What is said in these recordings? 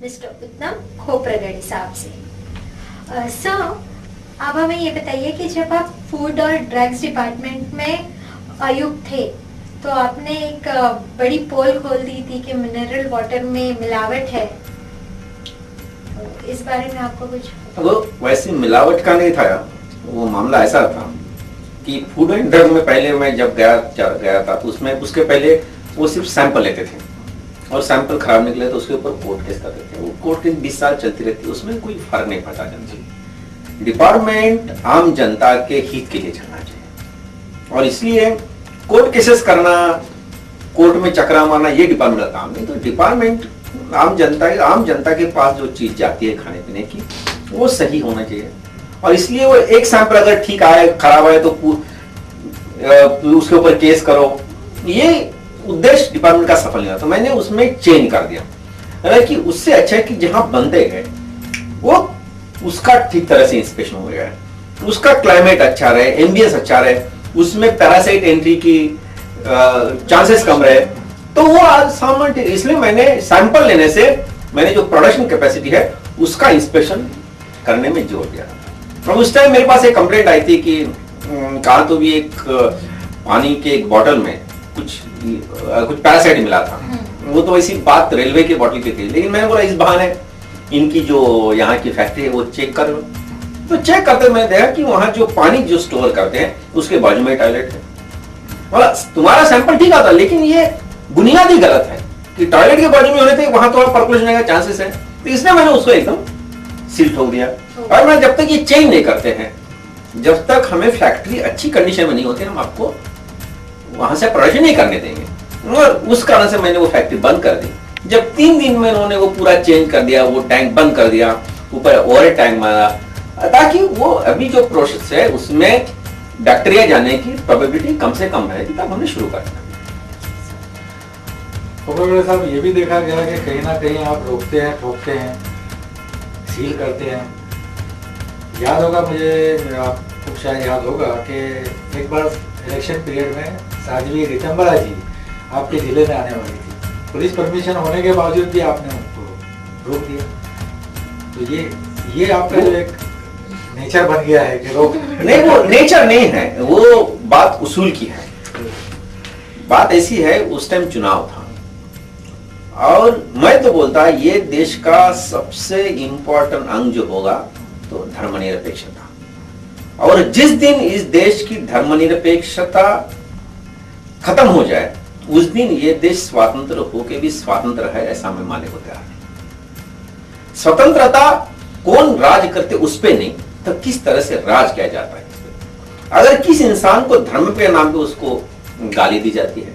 Mister उत्तम खोपरगढ़ी साहब से। सर, अब हमें ये बताइए कि जब आप फूड और ड्रग्स डिपार्टमेंट में आयुक्त थे तो आपने एक बड़ी पोल खोल दी थी कि मिनरल वाटर में मिलावट है। इस बारे में आपको कुछ? वो वैसे मिलावट का नहीं था, वो मामला ऐसा था कि फूड एंड ड्रग में पहले मैं जब गया था तो उसमें उसके पहले वो सिर्फ सैंपल लेते थे और सैंपल खराब निकले तो उसके ऊपर कोर्ट केस करते थे। वो कोर्ट केस 20 साल चलती रहती, उसमें कोई फर्क नहीं पड़ता। जनता डिपार्टमेंट आम जनता के हित के लिए चलना चाहिए और इसलिए कोर्ट केसेस करना, कोर्ट में चक्रा मारना ये डिपार्टमेंट का काम नहीं। तो डिपार्टमेंट आम जनता के पास जो चीज जाती है खाने पीने की वो सही होना चाहिए और इसलिए वो एक सैंपल अगर ठीक आए खराब आए तो उसके ऊपर केस करो, ये उद्देश्य डिपार्टमेंट का सफल नहीं हुआ। तो मैंने उसमें चेंज कर दिया, हालांकि उससे अच्छा है कि जहां बनते गए वो उसका ठीक तरह से इंस्पेक्शन हो गया, उसका क्लाइमेट अच्छा रहे, एम्बियंस अच्छा रहे, उसमें पैरासाइट एंट्री की चांसेस कम रहे, तो वो आज सामान्य। इसलिए मैंने सैंपल लेने से मैंने जो प्रोडक्शन कैपेसिटी है उसका इंस्पेक्शन करने में जोर दिया। और उस टाइम मेरे पास एक कंप्लेंट आई थी कि कहा तो भी एक पानी के एक बॉटल में कुछ पैरासाइट मिला था। वो तो ऐसी बात रेलवे के बॉटल की थी, लेकिन मैंने बोला इस बहाने इनकी जो यहाँ की फैक्ट्री है वो चेक कर लो। तो चेक करते मैंने देखा कि वहां जो पानी जो स्टोर करते हैं उसके बाजू में टॉयलेट है। बोला तुम्हारा सैंपल ठीक आता, लेकिन ये बुनियादी गलत है कि टॉयलेट के बाजू में होने थे वहां थोड़ा पर्कुलेशन का चांसेस है। तो इसलिए मैंने उसको एकदम सील ठोक दिया। और मैं जब तक ये चेंज नहीं करते हैं, जब तक हमें फैक्ट्री अच्छी कंडीशन में नहीं होती, हम आपको वहां से प्रोडक्शन नहीं करने देंगे। और उस कारण से मैंने वो फैक्ट्री बंद कर दी। जब 3 दिन में उन्होंने वो पूरा चेंज कर दिया, वो टैंक बंद कर दिया, ऊपर और टैंक मारा, ताकि वो अभी जो प्रोसेस है उसमें बैक्टीरिया जाने की प्रोबेबिलिटी कम से कम रहेगी, तब हमने शुरू कर दिया। साहब, ये भी देखा गया कि कहीं ना कहीं आप रोकते हैं, ठोकते हैं, सील करते हैं। याद होगा मुझे, आपको शायद याद होगा कि एक बार इलेक्शन पीरियड में साध्वी ऋतंबरा जी आपके जिले में आने वाली थी, पुलिस परमिशन होने के बावजूद भी आपने उनको रोक दिया। तो ये आपका जो एक नेचर बन गया है कि रोक नहीं, वो नेचर नहीं है, वो बात उसूल की है। बात ऐसी है, उस टाइम चुनाव था और मैं तो बोलता ये देश का सबसे इंपॉर्टेंट अंग जो होगा तो धर्मनिरपेक्षता, और जिस दिन इस देश की धर्मनिरपेक्षता खत्म हो जाए उस दिन ये देश स्वतंत्र होके भी स्वतंत्र है, ऐसा मैं मानने को तैयार नहीं। स्वतंत्रता कौन राज करते उस पे नहीं, तो किस तरह से राज किया जाता है। अगर किस इंसान को धर्म के नाम पे उसको गाली दी जाती है,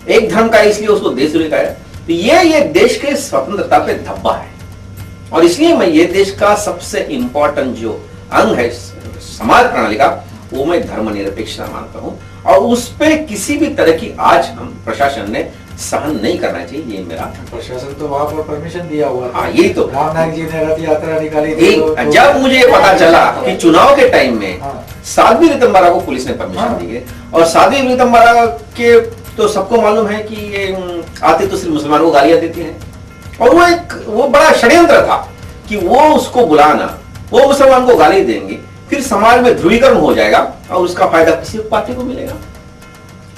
एक धर्म का इसलिए उसको देशद्रोही कहा है, तो ये देश के स्वतंत्रता पे धब्बा है। और इसलिए मैं ये देश का सबसे इंपॉर्टेंट जो अंग है समाज प्रणाली का, वो मैं धर्मनिरपेक्षता मानता हूं और उस पे किसी भी तरह की आज हम प्रशासन ने सहन नहीं करना चाहिए। ये मेरा प्रशासन तो वहां पर परमिशन दिया हुआ था। यही तो राम नायक जी ने रथ यात्रा निकाली थी। जब मुझे पता चला कि चुनाव के टाइम में साध्वी ऋतंबरा को पुलिस ने परमिशन दी है, और साध्वी ऋतंबरा के तो सबको मालूम है कि ये आते तो सिर्फ मुसलमानों को गालियां देती हैं, और वो बड़ा षड्यंत्र था कि वो उसको बुलाना, वो मुसलमान को गाली देंगे, फिर समाज में ध्रुवीकरण हो जाएगा और उसका फायदा किसी पार्टी को मिलेगा।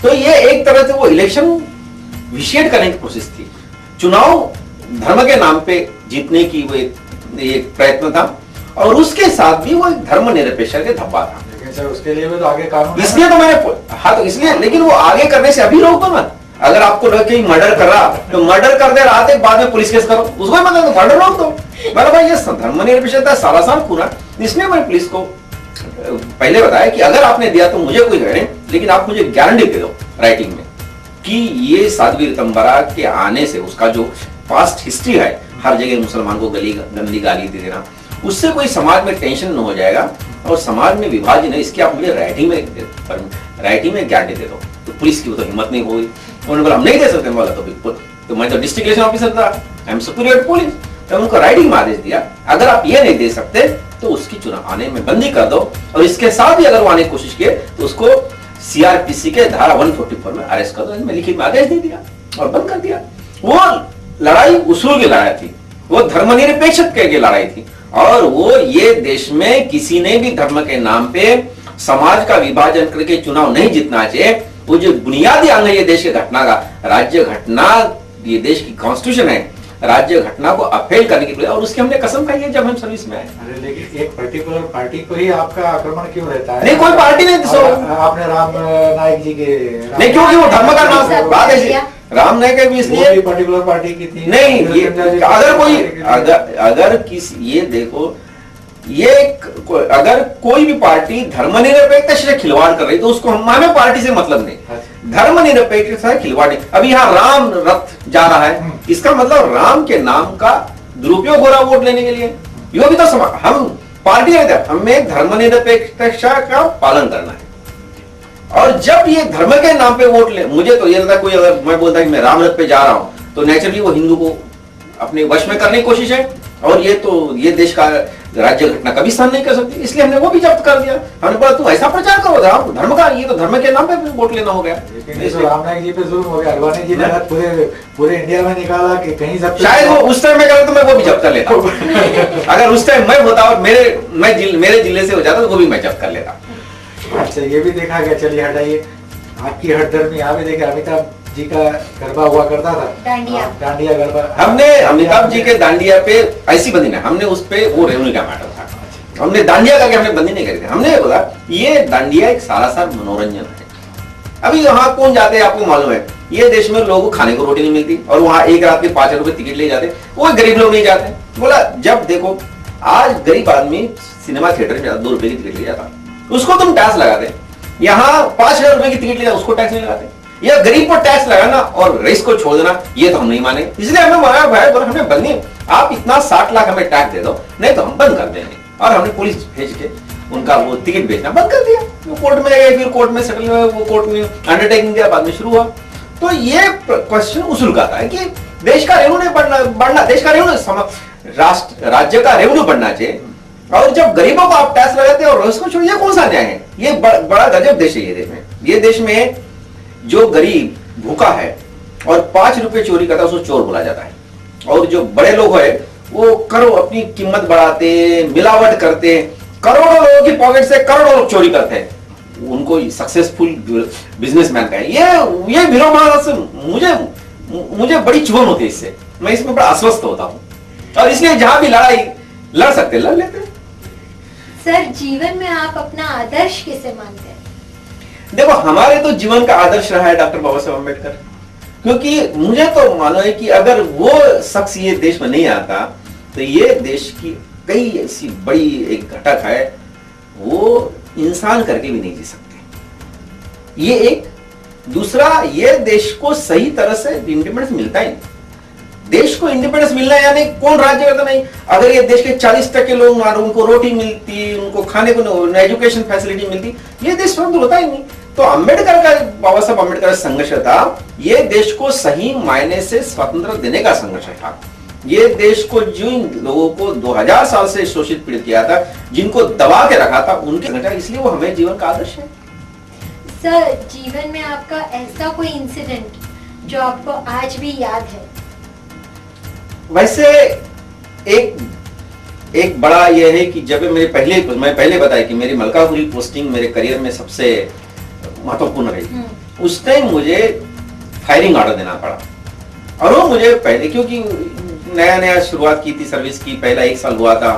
तो ये एक तरह से वो इलेक्शन विशेड करने की कोशिश थी। चुनाव धर्म के नाम पे जीतने की वो एक प्रयत्न था, और उसके साथ भी वो धर्मनिरपेक्षता के धब्बा था। सर, उसके लिए भी तो आगे कानून, इसलिए तो मैंने तो इसलिए, लेकिन वो आगे करने से अभी रोको मत। अगर आपको लगे कि मर्डर कर रहा तो मर्डर कर दे रहा थे, बाद में पुलिस केस करो, उसको मतलब तो मर्डर रोक दो। मैंने भाई ये धर्मनिरपेक्षता सालासान पूरा, इसलिए मैंने पुलिस को पहले बताया कि अगर आपने दिया तो मुझे कोई नहीं, लेकिन आप मुझे गारंटी दे दो राइटिंग में कि ये साध्वी ऋतंबरा के आने से उसका जो पास्ट हिस्ट्री है, हर जगह मुसलमान को गंदी गाली दे देना, उससे कोई समाज में टेंशन न हो जाएगा और समाज में विभाजन है, इसकी आप मुझे राइटिंग में गारंटी दे दो। तो पुलिस की वो तो हिम्मत नहीं हुई, उन्होंने बोला हम नहीं दे सकते। बोला तो मैं तो डिस्ट्रिक्ट इलेक्शन ऑफिसर था, I am superior to police, तो उनको राइटिंग में आदेश दिया अगर आप ये नहीं दे सकते तो उसकी चुनाव आने में बंदी कर दो, और इसके साथ ही अगर वो आने की कोशिश किए तो उसको सीआरपीसी के धारा 144 में अरेस्ट कर दो। मैं लिखित में आदेश दे दिया और बंद कर दिया। वो लड़ाई उसूल की लड़ाई थी, वो धर्मनिरपेक्षता के लड़ाई थी। और वो ये देश में किसी ने भी धर्म के नाम पे समाज का विभाजन करके चुनाव नहीं जीतना चाहिए। वो जो बुनियादी अंग है ये देश के घटना का, राज्य घटना, ये देश की कॉन्स्टिट्यूशन है, राज्य घटना को अफेल करने के लिए, और उसकी हमने कसम खाई है जब हम सर्विस में आए। अरे लेकिन एक पर्टिकुलर पार्टी को ही आपका आक्रमण क्यों रहता है? नहीं, कोई पार्टी नहीं। आपने राम नायक जी के नहीं, क्योंकि वो धर्म का नाम बात ऐसी, राम नायक भी इसलिए पर्टिकुलर पार्टी की थी। नहीं, ये अगर किसी, ये देखो, ये अगर कोई भी पार्टी धर्मनिरपेक्षता से खिलवाड़ कर रही तो उसको हमें पार्टी से मतलब नहीं, धर्मनिरपेक्षता से खिलवाड़ नहीं। अभी यहाँ राम रथ जा रहा है, इसका मतलब राम के नाम का दुरुपयोग हो रहा वोट लेने के लिए। यो भी तो हम पार्टी नहीं थे, हमें धर्मनिरपेक्षता का पालन करना है। और जब ये धर्म के नाम पे वोट ले, मुझे तो ये लगता है कोई अगर मैं बोलता है कि मैं राम रथ पे जा रहा हूं तो नेचुरली वो हिंदू को अपने वश में करने की कोशिश है, और ये देश का राज्य घटना कभी सहन नहीं कर सकती, इसलिए हमने वो भी जब्त कर दिया। हमने बोला तू ऐसा प्रचार करो धर्म का, ये तो धर्म के नाम पे वोट लेना हो गया। तो राम नायक जी पे जुल्म हो गया, अडवाणी जी ने पूरे इंडिया में निकाला कि कहीं सब, शायद वो उस टाइम में करता तो मैं वो भी जब्त कर लेता अगर उस टाइम मैं होता और मेरे जिले से हो जाता तो वो भी मैं जब्त कर लेता। अच्छा, ये भी देखा गया, चलिए हटाइए, आपकी हठधर्मी यहाँ भी देखे, अमिताभ जी का गरबा हुआ करता था, डांडिया गरबा। हमने अमिताभ जी के डांडिया पे ऐसी बंदी नहीं, हमने उस पे वो रेवन्यू का मैटर था, हमने डांडिया करके हमने बंदी नहीं करी थी। हमने बोला ये डांडिया एक सारा मनोरंजन है। अभी यहाँ कौन जाते हैं आपको मालूम है, ये देश में लोगों को खाने को रोटी नहीं मिलती और वहां एक रात के 5 रुपए टिकट ले जाते, वो गरीब लोग नहीं जाते। बोला जब देखो आज गरीब आदमी सिनेमा थिएटर में 2 रुपए की टिकट ले जाता, उसको तुम टैक्स लगाते, यहाँ 5,000 रुपए की टिकट ले जाते उसको टैक्स नहीं लगाते। या गरीब को टैक्स लगाना और रईस को छोड़ देना, ये तो हम नहीं माने, इसलिए हमने मांगा भाई बोला हमें बंद नहीं, आप इतना 60 लाख हमें टैक्स दे दो, नहीं तो हम बंद कर देंगे। और हमने पुलिस भेज के उनका वो टिकट बेचना बंद कर दिया। वो कोर्ट में गए, फिर कोर्ट में सेटल हुआ, वो कोर्ट में अंडरटेकिंग दिया, बाद में शुरू हुआ। तो ये क्वेश्चन उसूल का था कि देश का रेवेन्यू बढ़ना, देश का रेवेन्यू राष्ट्र राज्य का रेवेन्यू बढ़ना चाहिए, और जब गरीबों को आप टैक्स लगाते हैं और उसको छोड़िए, ये कौन सा न्याय है? ये बड़ा गजब देश है ये देश में। ये देश में जो गरीब भूखा है और 5 रुपए चोरी करता है उसको चोर बोला जाता है, और जो बड़े लोग है वो करो अपनी कीमत बढ़ाते, मिलावट करते, करोड़ों लोगों की पॉकेट से करोड़ों लोग चोरी करते हैं, उनको सक्सेसफुल बिजनेसमैन का है। ये विरोधाभास मुझे बड़ी चुभन होती है इससे, मैं इसमें बड़ा अस्वस्थ होता हूँ, और इसलिए जहां भी लड़ाई लड़ सकते लड़ लेते हैं। सर, जीवन में आप अपना आदर्श किसे मानते हैं? देखो, हमारे तो जीवन का आदर्श रहा है डॉक्टर बाबा साहब अम्बेडकर, क्योंकि मुझे तो मानो है कि अगर वो शख्स ये देश में नहीं आता तो ये देश की कई ऐसी बड़ी एक घटक है वो इंसान करके भी नहीं जी सकते। ये एक दूसरा, ये देश को सही तरह से इंडिपेंडेंस मिलता ही नहीं। देश को इंडिपेंडेंस मिलना यानी कौन राज्य करता नहीं, अगर ये देश के 40% लोग उनको रोटी मिलती, उनको खाने को एजुकेशन फैसिलिटी मिलती, ये देश स्वतंत्र होता ही नहीं। तो अम्बेडकर का, बाबा साहब अम्बेडकर का संघर्ष था, ये देश को सही मायने से स्वतंत्र देने का संघर्ष था। ये देश को जिन लोगों को 2000 साल से शोषित पीड़ित किया था, जिनको दबा के रखा था, उनके संघर्ष, इसलिए वो हमें जीवन का आदर्श है। सर, जीवन में आपका ऐसा कोई इंसिडेंट जो आपको आज भी याद है? वैसे एक बड़ा यह है कि जब मैं पहले बताया कि मेरी मलकापुरी पोस्टिंग मेरे करियर में सबसे महत्वपूर्ण रही, उस टाइम मुझे फायरिंग ऑर्डर देना पड़ा, और वो मुझे पहले, क्योंकि नया शुरुआत की थी सर्विस की, पहला 1 साल हुआ था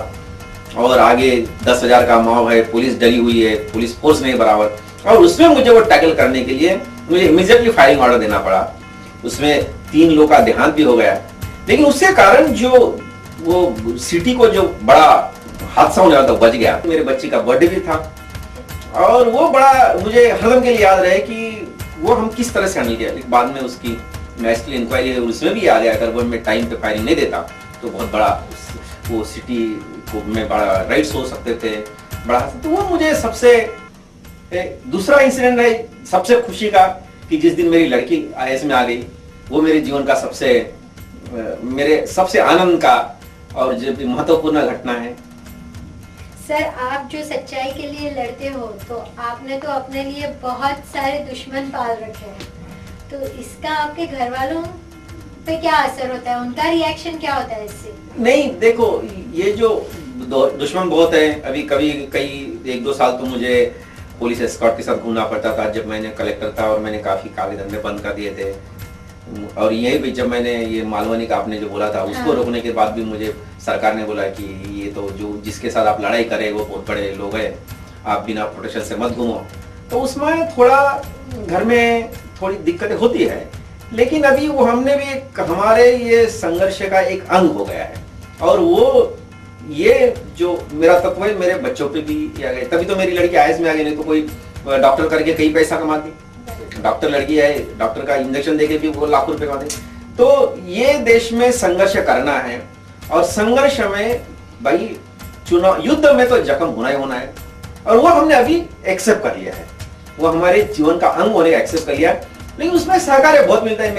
और आगे 10,000 का मॉब है, पुलिस डली हुई है, पुलिस फोर्स नहीं बराबर, और उसमें मुझे वो टैकल करने के लिए मुझे इमीडिएटली फायरिंग ऑर्डर देना पड़ा। उसमें 3 लोगों का देहांत भी हो गया, लेकिन उसके कारण जो वो सिटी को जो बड़ा हादसा होने वाला था बच गया। मेरे बच्चे का बर्थडे भी था, और वो बड़ा मुझे हरदम के लिए याद रहे कि वो हम किस तरह से हैंडल किया। लेकिन बाद में उसकी नेशनल इंक्वायरी है, उसमें भी आ गया, अगर वो मैं टाइम पे फायरिंग नहीं देता तो बहुत बड़ा वो सिटी को में बड़ा राइट्स हो सकते थे, बड़ा। तो वो मुझे सबसे दूसरा इंसिडेंट है सबसे खुशी का कि जिस दिन मेरी लड़की IAS में आ गई, वो मेरे जीवन का सबसे आनंद का और जो महत्वपूर्ण घटना है। सर, आप जो सच्चाई के लिए लड़ते हो तो आपने तो अपने लिए बहुत सारे दुश्मन पाल रखे हैं, तो इसका आपके घर वालों पे क्या असर होता है, उनका रिएक्शन क्या होता है इससे? नहीं देखो, ये जो दुश्मन बहुत है। अभी कभी कई 1-2 साल तो मुझे पुलिस एस्कॉर्ट के साथ घूमना पड़ता था जब मैंने कलेक्टर था, और मैंने काफी काले धंधे बंद कर दिए थे। और यही भी जब मैंने ये मालवनी का आपने जो बोला था उसको रोकने के बाद भी मुझे सरकार ने बोला कि ये तो जो जिसके साथ आप लड़ाई करें वो बहुत बड़े लोग हैं, आप बिना प्रोटेक्शन से मत घूमो। तो उसमें थोड़ा घर में थोड़ी दिक्कतें होती है, लेकिन अभी वो हमने भी हमारे ये संघर्ष का एक अंग हो गया है। और वो ये जो मेरा तत्व है मेरे बच्चों पे भी आ गए, तभी तो मेरी लड़की आईएएस में आ गई, नहीं तो कोई डॉक्टर करके कई पैसा कमाती। डॉक्टर लड़की है, डॉक्टर का इंजेक्शन देके भी वो लाखों रुपए कमाती। तो ये देश में संघर्ष करना है, और संघर्ष में भाई चुनाव युद्ध में तो जख्म होना ही होना है, और वो हमने अभी एक्सेप्ट कर लिया है, वो हमारे जीवन का अंग होने का एक्सेप्ट कर लिया है। लेकिन उसमें सहकार्य बहुत मिलता है।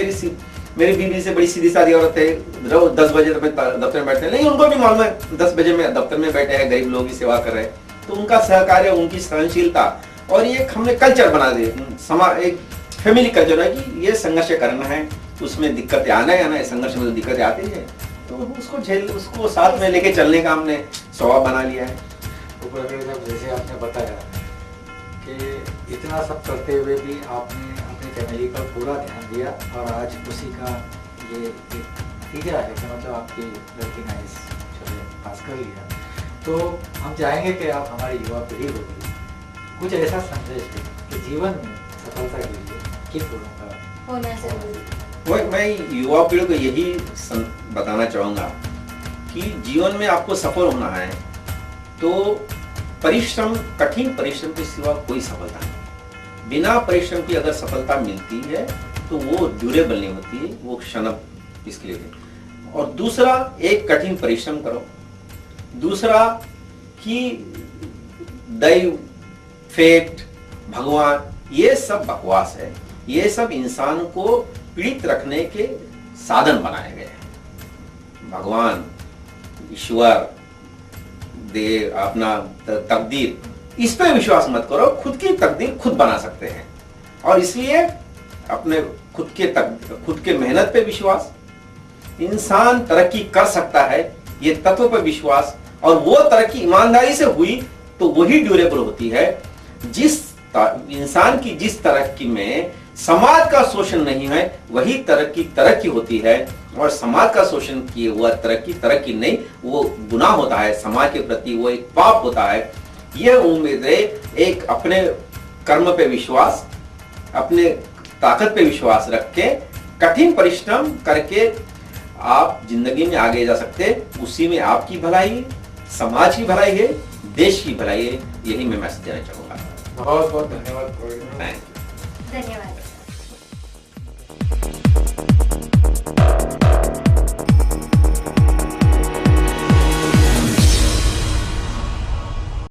मेरी बीवी से बड़ी सीधी सादी औरत है, रोज 10 बजे तक दफ्तर में बैठते हैं, लेकिन उनको भी मालूम है 10 बजे में दफ्तर में बैठे हैं, गरीब लोगों की सेवा कर रहे हैं। तो उनका सहकार्य, उनकी सहनशीलता, और ये हमने कल्चर बना दिए, एक फैमिली कल्चर है कि ये संघर्ष करना है, उसमें दिक्कतें आना है, संघर्ष में तो दिक्कतें आती है, तो उसको साथ में लेके चलने का हमने स्वभाव बना लिया है। जैसे आपने बताया कि इतना सब करते हुए भी आपने अपनी फैमिली पर पूरा ध्यान दिया, और आज उसी का ये एक नतीजा है कि मतलब आपकी लड़की ने इस पास कर लिया। तो हम चाहेंगे कि आप हमारी युवा पीढ़ी को भी कुछ ऐसा संदेश दें कि जीवन में सफलता के लिए किन गुणों का होना जरूरी। मैं युवा पीढ़ी को यही बताना चाहूंगा कि जीवन में आपको सफल होना है तो परिश्रम, कठिन परिश्रम के सिवा कोई सफलता नहीं। बिना परिश्रम की अगर सफलता मिलती है तो वो ड्यूरेबल नहीं होती है, वो क्षण इसके लिए। और दूसरा, एक कठिन परिश्रम करो। दूसरा कि दैव, फेट, भगवान, ये सब बकवास है। ये सब इंसान को पीड़ित रखने के साधन बनाए गए हैं। भगवान, ईश्वर, देव, अपना तकदीर, इस पे विश्वास मत करो। खुद की तकदीर खुद बना सकते हैं, और इसलिए अपने खुद के मेहनत पे विश्वास, इंसान तरक्की कर सकता है ये तत्व पे विश्वास, और वो तरक्की ईमानदारी से हुई तो वही ड्यूरेबल होती है। इंसान की जिस तरक्की में समाज का शोषण नहीं है वही तरक्की होती है, और समाज का शोषण किए हुआ तरक्की नहीं, वो गुनाह होता है समाज के प्रति, वो एक पाप होता है। यह उम्मीद है, एक अपने कर्म पे विश्वास, अपने ताकत पे विश्वास रख के कठिन परिश्रम करके आप जिंदगी में आगे जा सकते। उसी में आपकी भलाई, समाज की भलाई है, देश की भलाई है। यही मैं मैसेज देना चाहूंगा। बहुत बहुत धन्यवाद। Thank you. धन्यवाद।